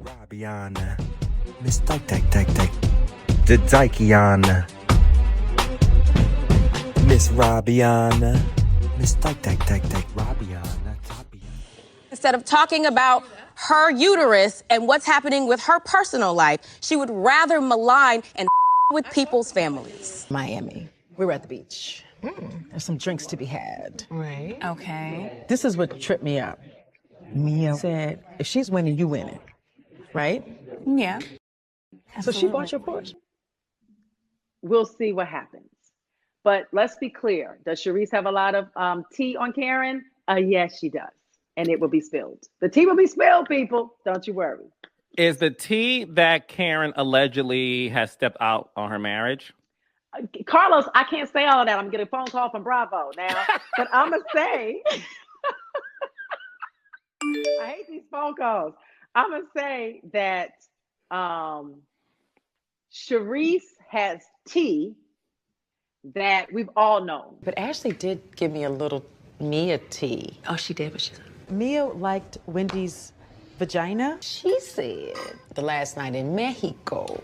Rabiana, Miss Dyke, the Dykeana, Miss Rabiana, Miss Dyke, Rabiana, Tabiana. Instead of talking about her uterus and what's happening with her personal life, she would rather malign and with people's families. Miami. We were at the beach. There's some drinks to be had. Right. Okay. This is what tripped me up. Mia said, if she's winning, you winning. Right? Yeah. So she bought your Porsche? We'll see what happens. But let's be clear. Does Sharice have a lot of tea on Karen? Yes, she does. And it will be spilled. The tea will be spilled, people. Don't you worry. Is the tea that Karen allegedly has stepped out on her marriage? Carlos, I can't say all of that. I'm getting a phone call from Bravo now. But I'm going to say, I hate these phone calls. I'm going to say that Sharice has tea that we've all known. But Ashley did give me a little Mia tea. Oh, she did, but Mia liked Wendy's vagina. She said the last night in Mexico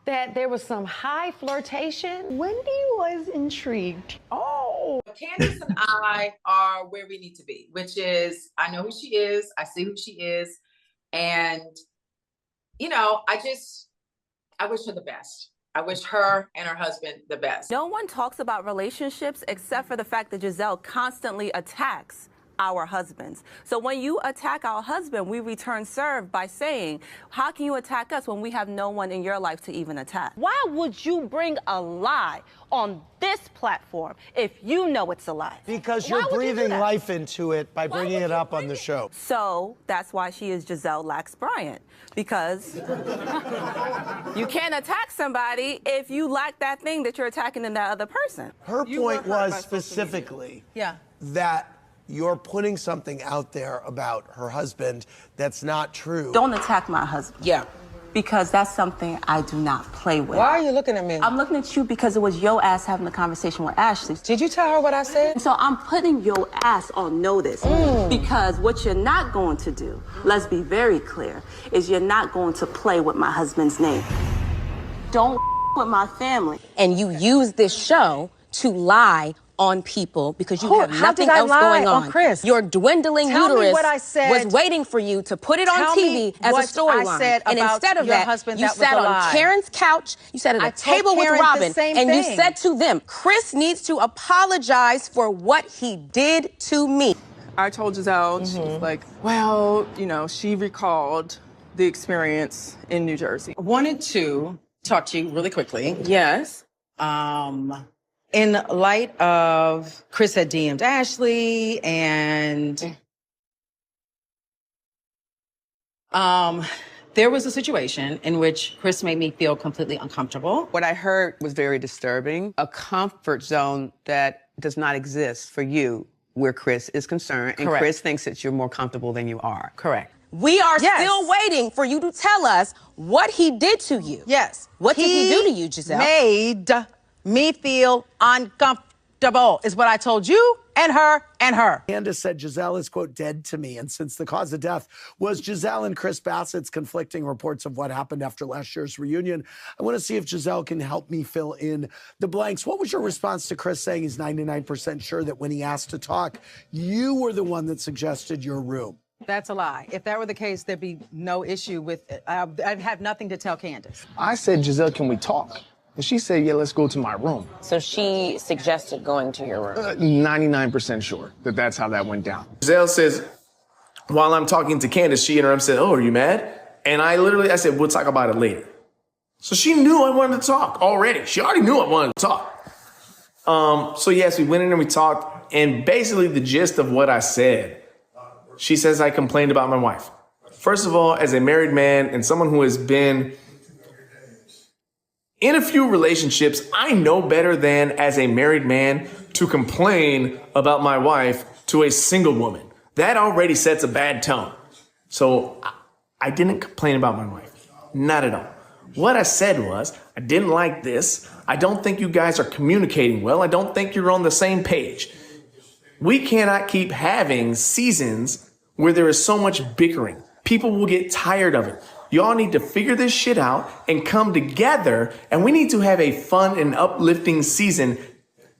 that there was some high flirtation. Wendy was intrigued. Oh. Candace and I are where we need to be, which is I know who she is, I see who she is, and you know, I wish her the best. I wish her and her husband the best. No one talks about relationships except for the fact that Giselle constantly attacks our husbands. So when you attack our husband, we return serve by saying, how can you attack us when we have no one in your life to even attack? Why would you bring a lie on this platform if you know it's a lie? Because you're breathing life into it by bringing it up on the show. So that's why she is Giselle Lax Bryant, because you can't attack somebody if you lack that thing that you're attacking in that other person. Her point was specifically that you're putting something out there about her husband that's not true. Don't attack my husband. Yeah. Because that's something I do not play with. Why are you looking at me? I'm looking at you because it was your ass having a conversation with Ashley. Did you tell her what I said? So I'm putting your ass on notice because what you're not going to do, let's be very clear, is you're not going to play with my husband's name. Don't with my family. And you use this show to lie on people because you have nothing else going on. Chris? Your dwindling Tell me uterus what I said. was waiting for you to put it on TV as a storyline. And instead of that, you sat on Karen's couch, you sat at a table with Robin, and you said to them, Chris needs to apologize for what he did to me. I told Giselle, she was like, well, you know, she recalled the experience in New Jersey. I wanted to talk to you really quickly. Yes. In light of Chris had DM'd Ashley and there was a situation in which Chris made me feel completely uncomfortable. What I heard was very disturbing. A comfort zone that does not exist for you where Chris is concerned. And Chris thinks that you're more comfortable than you are. Correct. We are still waiting for you to tell us what he did to you. Yes. What did he do to you, Giselle? Made me feel uncomfortable is what I told you and her and her. Candace said Giselle is, quote, dead to me. And since the cause of death was Giselle and Chris Bassett's conflicting reports of what happened after last year's reunion, I want to see if Giselle can help me fill in the blanks. What was your response to Chris saying he's 99% sure that when he asked to talk, you were the one that suggested your room? That's a lie. If that were the case, there'd be no issue with it. I'd have nothing to tell Candace. I said, Giselle, can we talk? And she said, yeah, let's go to my room. So she suggested going to your room? 99% sure that that's how that went down. Giselle says, while I'm talking to Candace, she interrupts and said, oh, are you mad? And I said, we'll talk about it later. So she knew I wanted to talk already. She already knew I wanted to talk. So yes, we went in and we talked. And basically the gist of what I said, she says I complained about my wife. First of all, as a married man and someone who has been in a few relationships, I know better than as a married man to complain about my wife to a single woman. That already sets a bad tone. So I didn't complain about my wife. Not at all. What I said was, I didn't like this. I don't think you guys are communicating well. I don't think you're on the same page. We cannot keep having seasons where there is so much bickering. People will get tired of it. Y'all need to figure this shit out and come together, and we need to have a fun and uplifting season.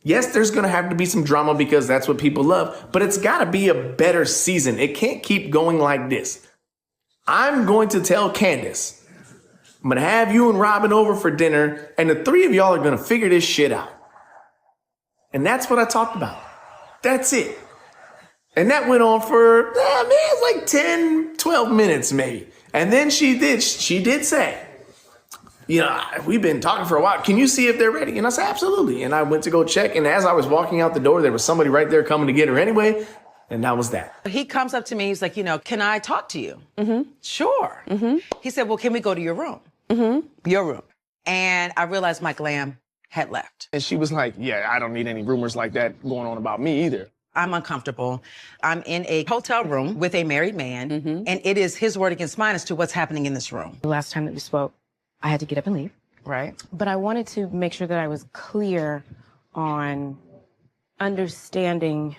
Yes, there's going to have to be some drama because that's what people love, but it's got to be a better season. It can't keep going like this. I'm going to tell Candace, I'm going to have you and Robin over for dinner, and the three of y'all are going to figure this shit out. And that's what I talked about. That's it. And that went on for, it's like 10, 12 minutes maybe. And then she did say, we've been talking for a while. Can you see if they're ready? And I said, absolutely. And I went to go check. And as I was walking out the door, there was somebody right there coming to get her anyway. And that was that. He comes up to me. He's like, can I talk to you? Mm-hmm. Sure. Mm-hmm. He said, well, can we go to your room? Mm-hmm. Your room. And I realized my glam had left. And she was like, yeah, I don't need any rumors like that going on about me either. I'm uncomfortable. I'm in a hotel room with a married man, and it is his word against mine as to what's happening in this room. The last time that we spoke, I had to get up and leave. Right. But I wanted to make sure that I was clear on understanding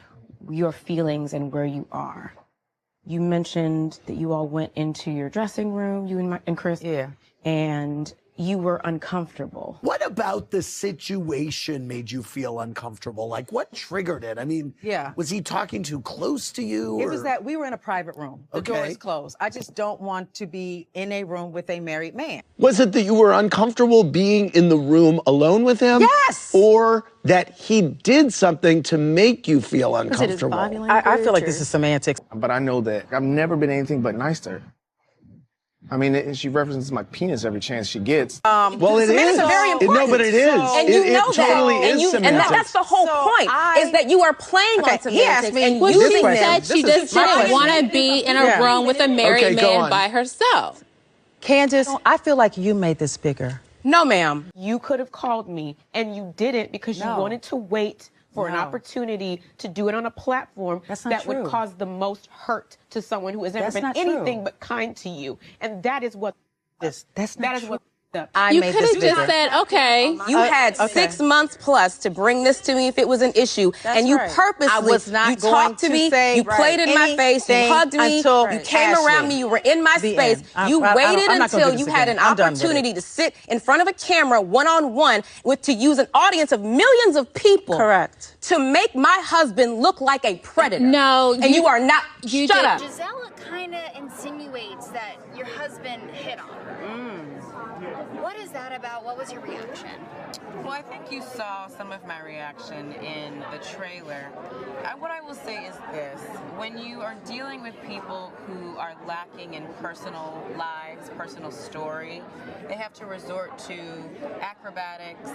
your feelings and where you are. You mentioned that you all went into your dressing room, you and Chris. Yeah. And you were uncomfortable. What about the situation made you feel uncomfortable? Like, what triggered it? I mean, was he talking too close to you? It was that we were in a private room. The door is closed. I just don't want to be in a room with a married man. Was it that you were uncomfortable being in the room alone with him? Yes! Or that he did something to make you feel uncomfortable? I feel like this is semantics. But I know that I've never been anything but nice to her. I mean, she references my penis every chance she gets. Well, it is. Are very important. No, but it is. And you know it totally that. is And that's the whole point, is that you are playing on semantics and Well, using she them. said she just didn't want to be in a room with a married man by herself. Candace, I feel like you made this bigger. No, ma'am. You could have called me, and you didn't because you wanted to wait for an opportunity to do it on a platform that would cause the most hurt to someone who has never been anything but kind to you. And that is what this. That is what. You could have just said, okay. You had 6 months plus to bring this to me if it was an issue. And you purposely, I was not you going talked to me, say you played in my face, you hugged me, you came around me, you were in my space. You waited until you had an opportunity to sit in front of a camera one-on-one to use an audience of millions of people. Correct. To make my husband look like a predator. No. And you are not. Shut up. Giselle kind of insinuates that your husband hit on her. What is that about? What was your reaction? Well, I think you saw some of my reaction in the trailer. What I will say is this. When you are dealing with people who are lacking in personal lives, personal story, they have to resort to acrobatics,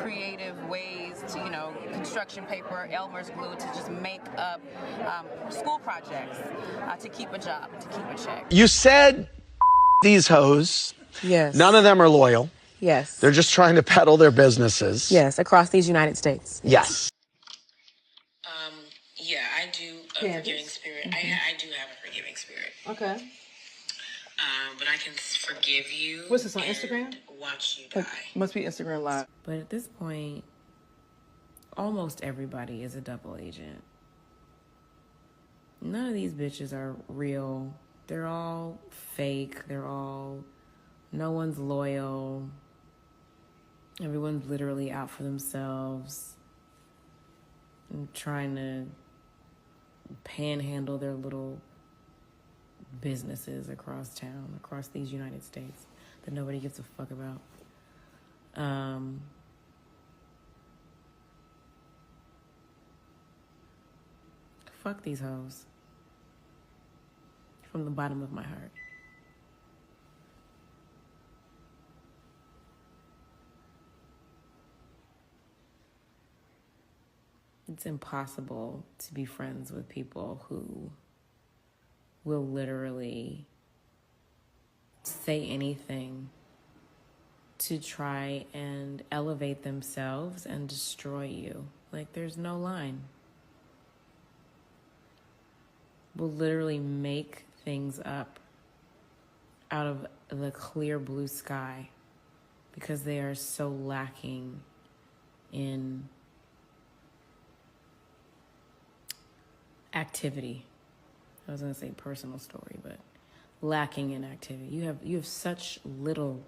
creative ways to, construction paper, Elmer's glue to just make up school projects to keep a job, to keep a check. You said these hoes. Yes. None of them are loyal. Yes. They're just trying to peddle their businesses. Yes, across these United States. Yes. Yeah, I do a forgiving spirit. I do have a forgiving spirit. Okay. But I can forgive you. What's this on Instagram? Watch you die. Must be Instagram Live. But at this point, almost everybody is a double agent. None of these bitches are real. They're all fake. No one's loyal. Everyone's literally out for themselves and trying to panhandle their little businesses across town, across these United States that nobody gives a fuck about. Fuck these hoes. From the bottom of my heart. It's impossible to be friends with people who will literally say anything to try and elevate themselves and destroy you. Like, there's no line. Will literally make things up out of the clear blue sky because they are so lacking in activity. I was gonna say personal story, but lacking in activity. You have such little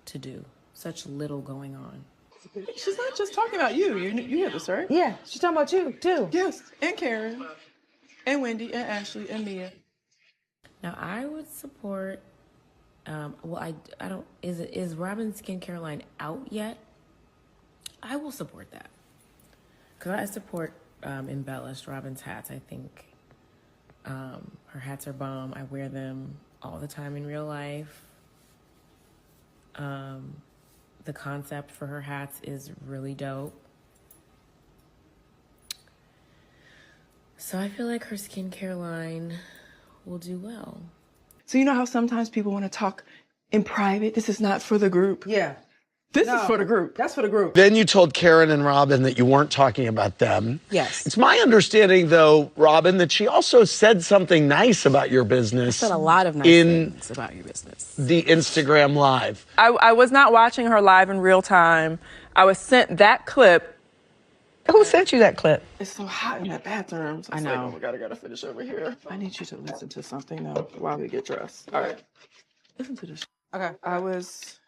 to do, such little going on. She's not just talking about you. You hear this, right? Yeah, she's talking about you too. Yes, and Karen, and Wendy, and Ashley, and Mia. Now I would support. Well, I don't. Is Robin's skincare line out yet? I will support that because I support embellished Robin's hats. I think her hats are bomb. I wear them all the time in real life. The concept for her hats is really dope. So I feel like her skincare line will do well. So you know how sometimes people want to talk in private? This is not for the group. Yeah. This is for the group. That's for the group. Then you told Karen and Robin that you weren't talking about them. Yes. It's my understanding, though, Robin, that she also said something nice about your business. I said a lot of nice things about your business. The Instagram Live. I was not watching her live in real time. I was sent that clip. Who sent you that clip? It's so hot in that bathroom. So I know. Like, oh my God, I gotta finish over here. I need you to listen to something now while we get dressed. All right. Listen to this. Okay. I was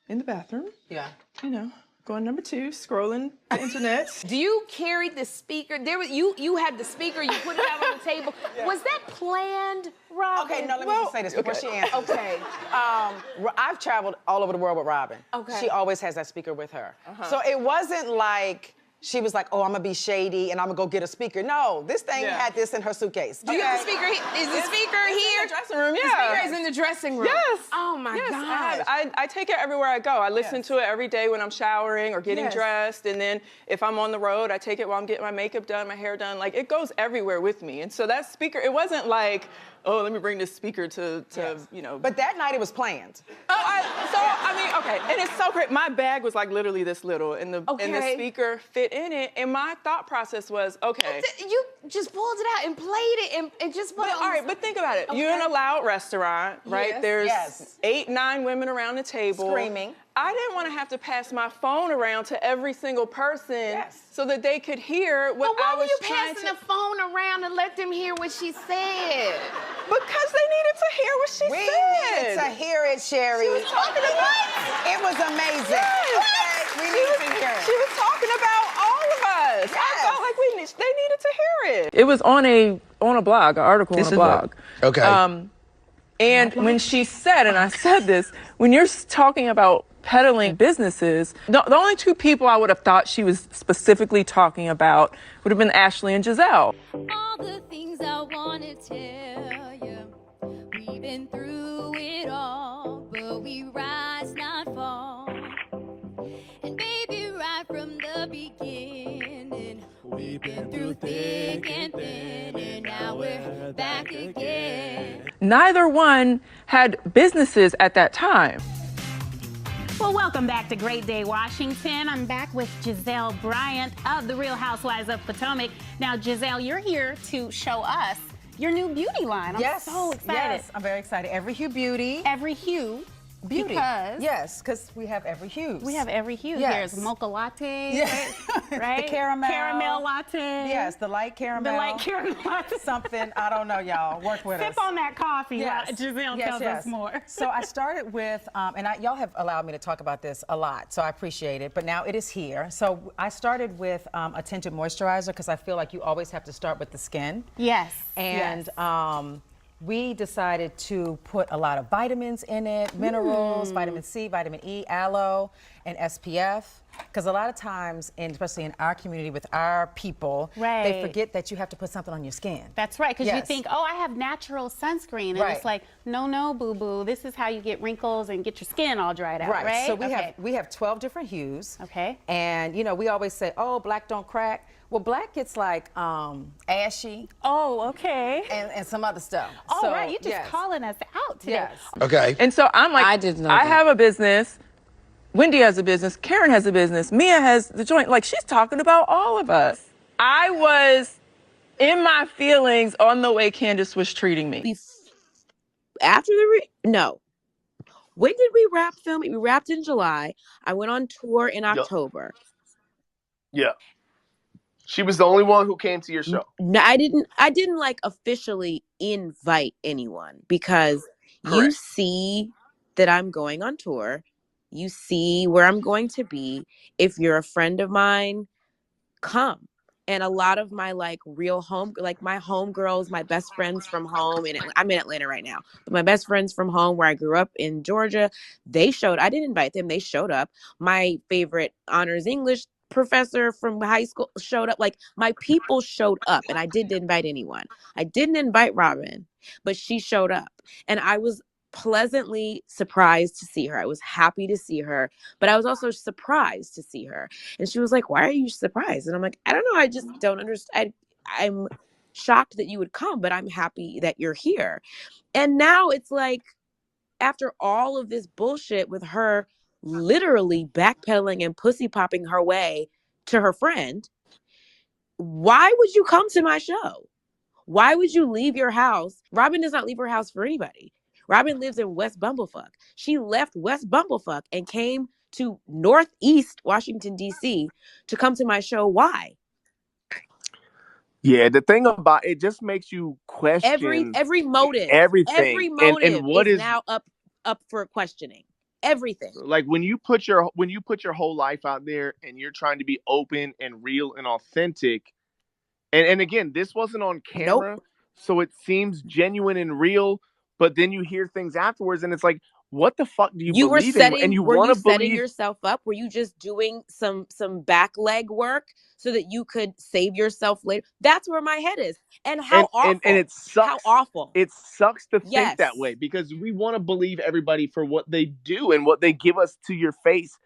in the bathroom. Yeah. You know, going number 2, scrolling the internet. Do you carry the speaker? You had the speaker, you put it out on the table. Yeah. Was that planned, Robin? Okay, no, let me just say this before she answers. Okay. I've traveled all over the world with Robin. Okay. She always has that speaker with her. So it wasn't like she was like, oh, I'm gonna be shady and I'm gonna go get a speaker. No, this thing had this in her suitcase. Do you have the speaker? Is the speaker here? In the dressing room, yeah. The speaker is in the dressing room. Yes. Oh my God. I take it everywhere I go. I listen to it every day when I'm showering or getting dressed. And then if I'm on the road, I take it while I'm getting my makeup done, my hair done. Like, it goes everywhere with me. And so that speaker, it wasn't like, oh, let me bring this speaker to you know. But that night it was planned. Okay. And it's so great. My bag was like literally this little, and the speaker fit in it. And my thought process was, okay. You just pulled it out and played it and just put it on. All right, but think about it. Okay. You're in a loud restaurant, right? Yes. There's 8, 9 women around the table. Screaming. I didn't want to have to pass my phone around to every single person so that they could hear what I was trying to... But why were you passing the phone around and let them hear what she said? Because they needed to hear what she said. We needed to hear it, Sherry. She was talking about... It was amazing. Yes. Okay, we needed to hear it. She was talking about all of us. Yes. I felt like they needed to hear it. It was on a blog, an article on a blog. Okay. And when she said, and I said this, when you're talking about peddling businesses, the only 2 people I would have thought she was specifically talking about would have been Ashley and Giselle. All the things I want to tell you, we've been through it all, but we rise, not fall. And baby, right from the beginning, we've been through thick and thin, and now we're back again. Neither one had businesses at that time. Well, welcome back to Great Day Washington. I'm back with Giselle Bryant of The Real Housewives of Potomac. Now, Giselle, you're here to show us your new beauty line. I'm so excited. Yes, I'm very excited. Every Hue Beauty. Every Hue. Beauty. Because? Yes, because we have every hue. We have every hue. Yes. There's mocha latte, right? The caramel. Caramel latte. Yes, the light caramel. The light caramel latte. Something, I don't know, y'all. Work with us. Sip on that coffee. Yes. Giselle tells us more. So I started with, and y'all have allowed me to talk about this a lot, so I appreciate it, but now it is here. So I started with a tinted moisturizer because I feel like you always have to start with the skin. Yes. And we decided to put a lot of vitamins in it, minerals, vitamin C, vitamin E, aloe, and SPF. Because a lot of times, and especially in our community with our people, they forget that you have to put something on your skin. That's right, because you think, oh, I have natural sunscreen. And it's like, no, boo-boo. This is how you get wrinkles and get your skin all dried out, right? So we have 12 different hues. Okay. And, you know, we always say, oh, black don't crack. Well, black gets like ashy. Oh, okay. And some other stuff. All right, you're just calling us out today. Yes. Okay. And so I'm like, I have a business. Wendy has a business. Karen has a business. Mia has the joint. Like, she's talking about all of us. I was in my feelings on the way Candace was treating me. After no. When did we wrap filming? We wrapped in July. I went on tour in October. Yeah. She was the only one who came to your show. No, I didn't like officially invite anyone because you see that I'm going on tour. You see where I'm going to be. If you're a friend of mine, come. And a lot of my like real home, like my homegirls, my best friends from home, and I'm in Atlanta right now, but my best friends from home where I grew up in Georgia, they showed, I didn't invite them, they showed up. My favorite honors English professor from high school showed up. Like my people showed up, and I didn't invite anyone. I didn't invite Robin, but she showed up, and I was pleasantly surprised to see her. I was happy to see her, but I was also surprised to see her. And she was like, "Why are you surprised?" And I'm like, "I don't know. I just don't understand. I'm shocked that you would come, but I'm happy that you're here." And now it's like, after all of this bullshit with her literally backpedaling and pussy popping her way to her friend, why would you come to my show? Why would you leave your house? Robin does not leave her house for anybody. Robin lives in West Bumblefuck. She left West Bumblefuck and came to Northeast Washington, D.C. to come to my show. Why? Yeah, the thing about it just makes you question every motive. Everything. Every motive and what is now up for questioning. Everything. Like when you put your whole life out there and you're trying to be open and real and authentic. And again, this wasn't on camera, so it seems genuine and real. But then you hear things afterwards, and it's like, what the fuck do you believe in? And you want to believe. Setting yourself up? Were you just doing some back leg work so that you could save yourself later? That's where my head is. And how awful. And it sucks. How awful. It sucks to think that way because we want to believe everybody for what they do and what they give us to your face.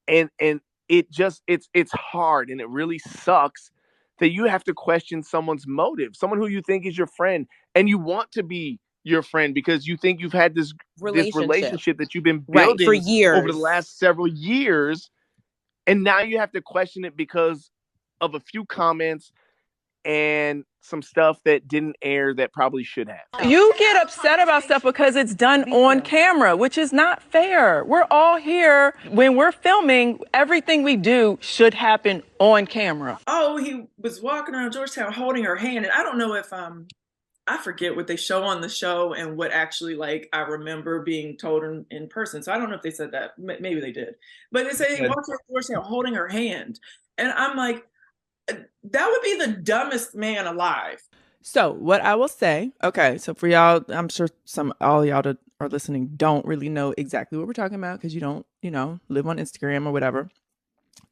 And it just it's hard, and it really sucks that you have to question someone's motive, someone who you think is your friend, and you want to be your friend because you think you've had this relationship that you've been building for years, over the last several years, and now you have to question it because of a few comments and some stuff that didn't air that probably should have. You get upset about stuff because it's done on camera, which is not fair. We're all here. When we're filming, everything we do should happen on camera. Oh, he was walking around Georgetown holding her hand. And I don't know if I forget what they show on the show and what actually like I remember being told in person. So I don't know if they said that. Maybe they did. But they say he walked around Georgetown holding her hand. And I'm like, that would be the dumbest man alive. So what I will say, okay, so for y'all, I'm sure all y'all that are listening don't really know exactly what we're talking about because you don't, live on Instagram or whatever,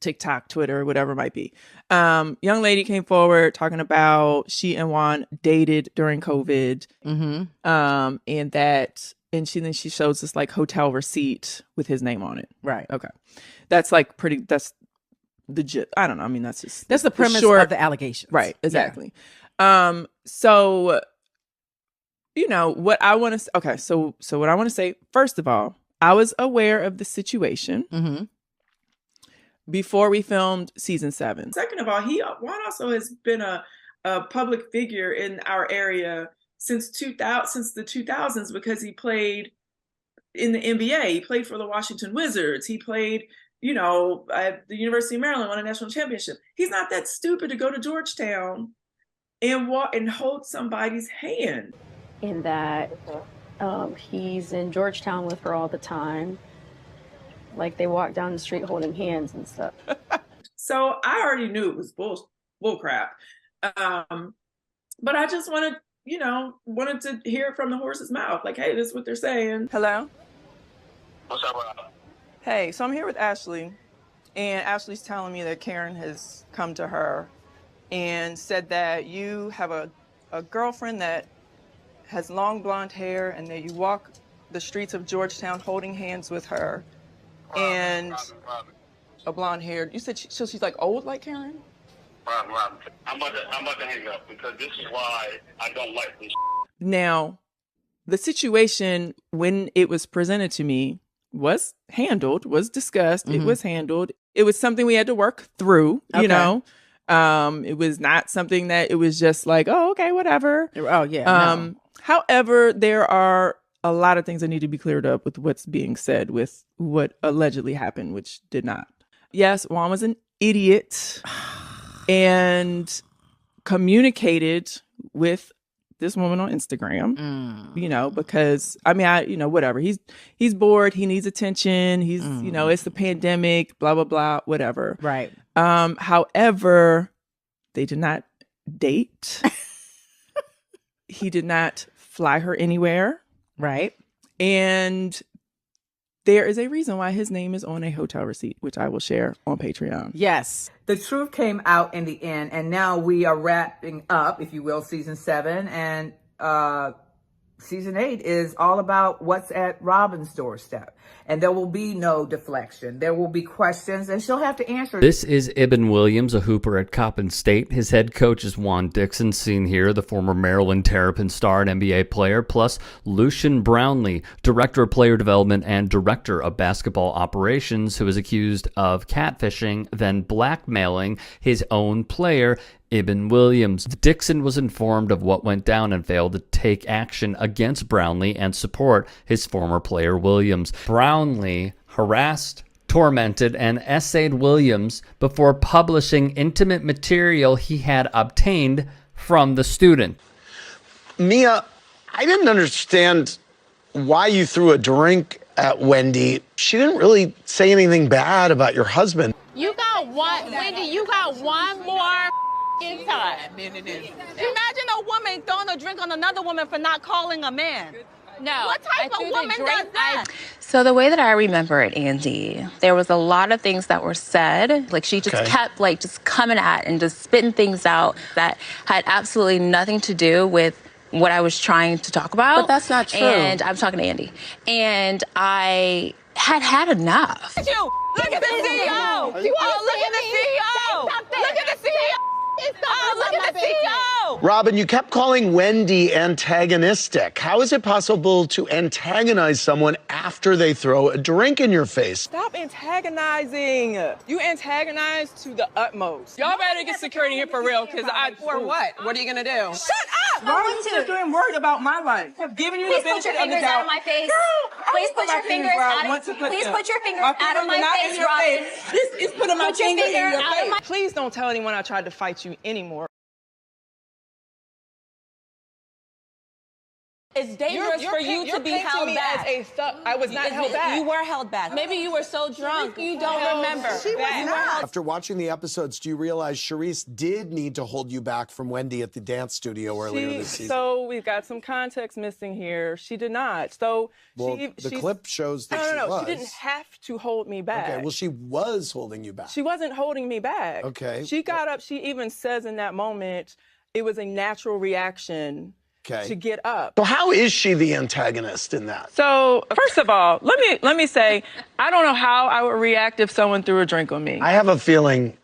TikTok, Twitter, whatever it might be. Young lady came forward talking about she and Juan dated during COVID, and she shows this like hotel receipt with his name on it. Right. Okay, that's like that's I don't know. I mean, that's the premise of the allegations. Right. Exactly. Yeah. So, what I want to, okay. So what I want to say, first of all, I was aware of the situation before we filmed season 7. Second of all, Juan also has been a public figure in our area since the 2000s because he played in the NBA. He played for the Washington Wizards. He played at the University of Maryland, won a national championship. He's not that stupid to go to Georgetown and hold somebody's hand. In that he's in Georgetown with her all the time. Like they walk down the street holding hands and stuff. So I already knew it was bull crap. But I just wanted to hear it from the horse's mouth. Like, hey, this is what they're saying. Hello? What's up, Rob? Hey, so I'm here with Ashley, and Ashley's telling me that Karen has come to her and said that you have a girlfriend that has long blonde hair and that you walk the streets of Georgetown holding hands with her and a blonde hair. You said she's like old like Karen? Rob, I'm about to hang up because this is why I don't like this. Now, the situation when it was presented to me was discussed. It was handled. It was something we had to work through, you know. It was not something that it was just like, oh, okay, whatever. Oh, yeah. No. However, there are a lot of things that need to be cleared up with what's being said with what allegedly happened, which did not. Yes, Juan was an idiot. and communicated with this woman on Instagram, you know, because I mean, you know, whatever. He's bored. He needs attention. He's, you know, it's the pandemic, blah, blah, blah, whatever. Right. However, they did not date. He did not fly her anywhere. Right. And there is a reason why his name is on a hotel receipt, which I will share on Patreon. Yes. The truth came out in the end, and now we are wrapping up, if you will, season 7. And season 8 is all about what's at Robin's doorstep. And there will be no deflection. There will be questions, and she'll have to answer. This is Ibn Williams, a hooper at Coppin State. His head coach is Juan Dixon, seen here, the former Maryland Terrapin star and NBA player, plus Lucian Brownlee, director of player development and director of basketball operations, who is accused of catfishing, then blackmailing his own player, Ibn Williams. Dixon was informed of what went down and failed to take action against Brownlee and support his former player Williams. Brownlee harassed, tormented, and essayed Williams before publishing intimate material he had obtained from the student. Mia, I didn't understand why you threw a drink at Wendy. She didn't really say anything bad about your husband. You got one, Wendy, you got one more time. Imagine a woman throwing a drink on another woman for not calling a man. No. What type of woman does that? So the way that I remember it, Andy, there was a lot of things that were said. Like she just kept like just coming at and just spitting things out that had absolutely nothing to do with what I was trying to talk about. But that's not true. And I'm talking to Andy. And I had enough. Look at the CEO. Look at the CEO. Look at the CEO. Look at the CEO. Robin, you kept calling Wendy antagonistic. How is it possible to antagonize someone after they throw a drink in your face? Stop antagonizing. You antagonize to the utmost. Y'all better get security here for real, because For what? What are you gonna do? Shut up! Why are you sitting and worried about my life? I'm giving you the benefit of the doubt. Please put your fingers out of my face. Please put your fingers out of my face, Robin. This is putting my finger in your out of face. Please don't tell anyone I tried to fight you anymore. It's dangerous for you to be held back. As a thug. I was not held back. You were held back. Maybe you were so drunk you don't remember. She was not. After watching the episodes, do you realize Charisse did need to hold you back from Wendy at the dance studio earlier this season? So we've got some context missing here. She did not. So the clip shows that she was. She didn't have to hold me back. Okay, well, she was holding you back. She wasn't holding me back. Okay. She got up. She even says in that moment, it was a natural reaction. To get up. So how is she the antagonist in that? So first of all, let me say, I don't know how I would react if someone threw a drink on me. I have a feeling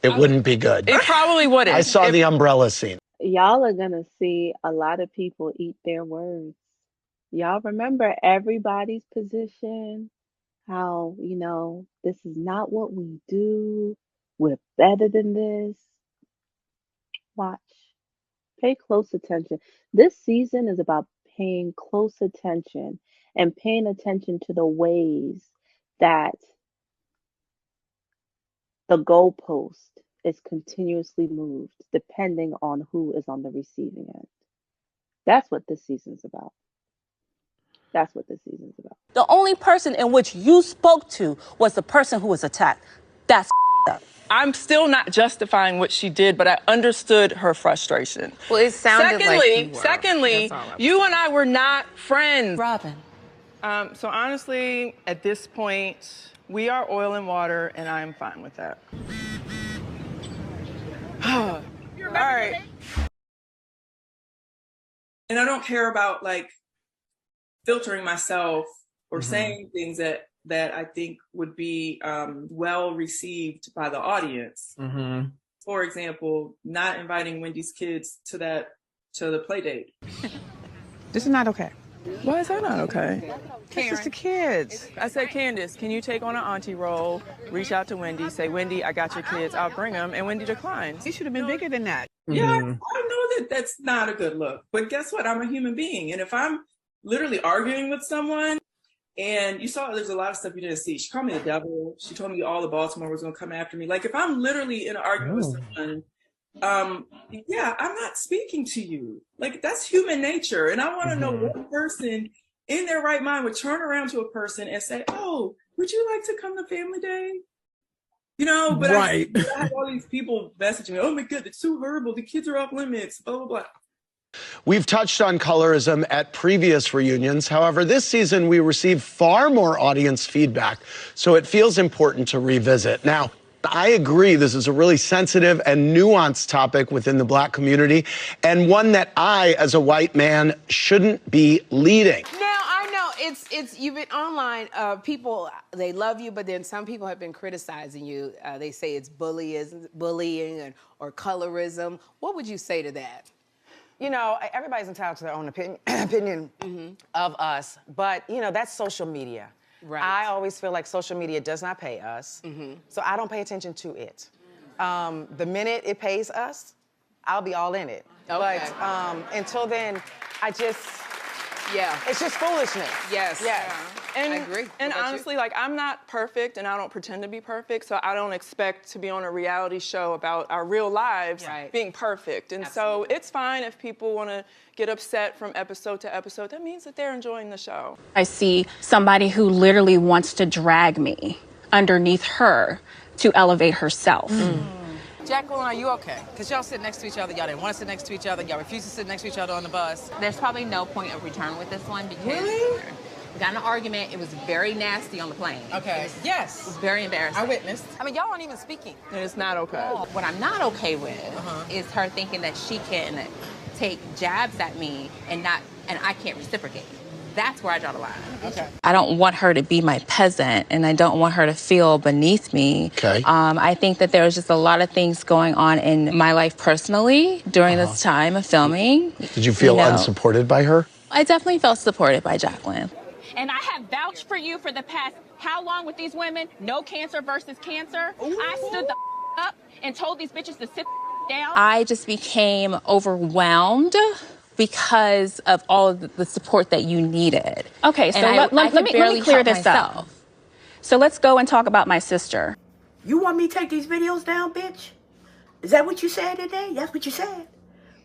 it wouldn't be good. It probably wouldn't. I saw the umbrella scene. Y'all are gonna see a lot of people eat their words. Y'all remember everybody's position, how, you know, this is not what we do. We're better than this. Watch. Pay close attention. This season is about paying close attention and paying attention to the ways that the goalpost is continuously moved depending on who is on the receiving end. That's what this season's about. That's what this season's about. The only person in which you spoke to was the person who was attacked. That's up. I'm still not justifying what she did, but I understood her frustration. Well, it sounded like you were. Secondly, you and I were not friends. Robin. So honestly, at this point, we are oil and water, and I'm fine with that. All right. And I don't care about like filtering myself or saying things that I think would be well received by the audience. For example, not inviting Wendy's kids to the play date. This is not okay. Why is that not okay? It's just the kids. I said, Candace, can you take on an auntie role? Reach out to Wendy, say, Wendy, I got your kids, I'll bring them. And Wendy declines. You should have been bigger than that. Yeah, I know that that's not a good look. But guess what? I'm a human being. And if I'm literally arguing with someone And you saw there's a lot of stuff you didn't see. She called me the devil. She told me all of Baltimore was going to come after me. Like, if I'm literally in an argument with someone, yeah, I'm not speaking to you. Like, that's human nature. And I want to know what person in their right mind would turn around to a person and say, oh, would you like to come to family day? You know, but I have all these people messaging me, oh my God, it's too horrible. The kids are off limits, blah, blah, blah. We've touched on colorism at previous reunions. However, this season we received far more audience feedback, so it feels important to revisit. Now, I agree this is a really sensitive and nuanced topic within the Black community, and one that I, as a white man, shouldn't be leading. Now, I know it's you've been online, people, they love you, but then some people have been criticizing you. They say it's bullying or colorism. What would you say to that? You know, everybody's entitled to their own opinion of us, but, you know, that's social media. Right. I always feel like social media does not pay us, so I don't pay attention to it. The minute it pays us, I'll be all in it. Okay. But until then, it's just foolishness. Yes. Yeah. And, I agree. And honestly, like, I'm not perfect and I don't pretend to be perfect, so I don't expect to be on a reality show about our real lives being perfect. And so it's fine if people want to get upset from episode to episode. That means that they're enjoying the show. I see somebody who literally wants to drag me underneath her to elevate herself. Jacqueline, are you okay? Because y'all sit next to each other. Y'all didn't want to sit next to each other. Y'all refuse to sit next to each other on the bus. There's probably no point of return with this one because we got in an argument. It was very nasty on the plane. Okay. It was very embarrassing. I witnessed. I mean, y'all aren't even speaking. And it's not okay. What I'm not okay with is her thinking that she can take jabs at me and I can't reciprocate. That's where I draw the line. Okay. I don't want her to be my peasant, and I don't want her to feel beneath me. Okay. I think that there was just a lot of things going on in my life personally during this time of filming. Did you feel unsupported by her? I definitely felt supported by Jacqueline. And I have vouched for you for the past how long with these women? No cancer versus cancer. I stood the up and told these bitches to sit down. I just became overwhelmed because of all of the support that you needed. Okay, so let me clear this up. So let's go and talk about my sister. You want me to take these videos down, bitch? Is that what you said today? That's what you said?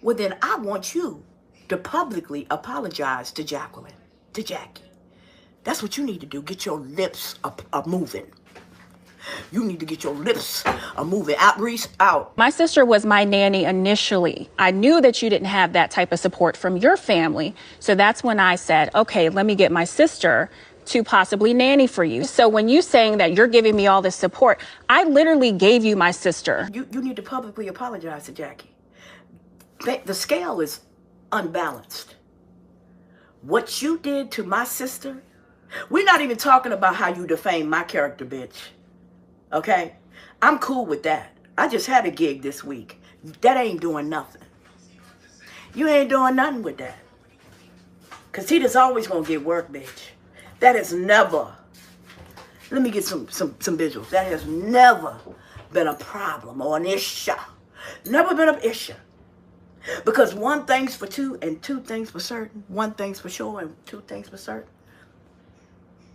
Well, then I want you to publicly apologize to Jacqueline, to Jackie. That's what you need to do. Get your lips moving. You need to get your lips moving. Out, Reese, out. My sister was my nanny initially. I knew that you didn't have that type of support from your family. So that's when I said, okay, let me get my sister to possibly nanny for you. So when you saying that you're giving me all this support, I literally gave you my sister. You need to publicly apologize to Jackie. The scale is unbalanced. What you did to my sister, we're not even talking about how you defamed my character, bitch. Okay? I'm cool with that. I just had a gig this week. That ain't doing nothing. You ain't doing nothing with that. Because Tita's always going to get work, bitch. That has never, let me get some visuals. That has never been a problem or an issue. Never been an issue. Because one thing's for two and two things for certain. One thing's for sure and two things for certain.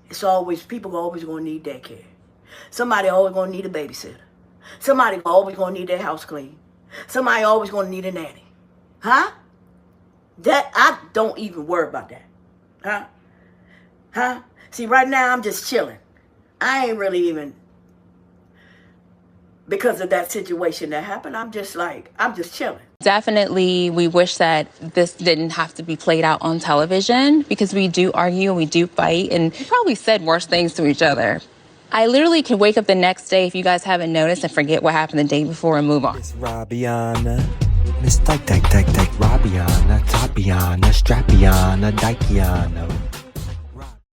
It's always, people are always going to need daycare. Somebody always going to need a babysitter. Somebody always going to need their house clean. Somebody always going to need a nanny. Huh? That, I don't even worry about that. Huh? Huh? See, right now I'm just chilling. I ain't really even, because of that situation that happened, I'm just chilling. Definitely, we wish that this didn't have to be played out on television because we do argue and we do fight and we probably said worse things to each other. I literally can wake up the next day, if you guys haven't noticed, and forget what happened the day before and move on. It's Robiana, Miss Dyke, Robiana, Tapiana, Strapiana, Dykiana.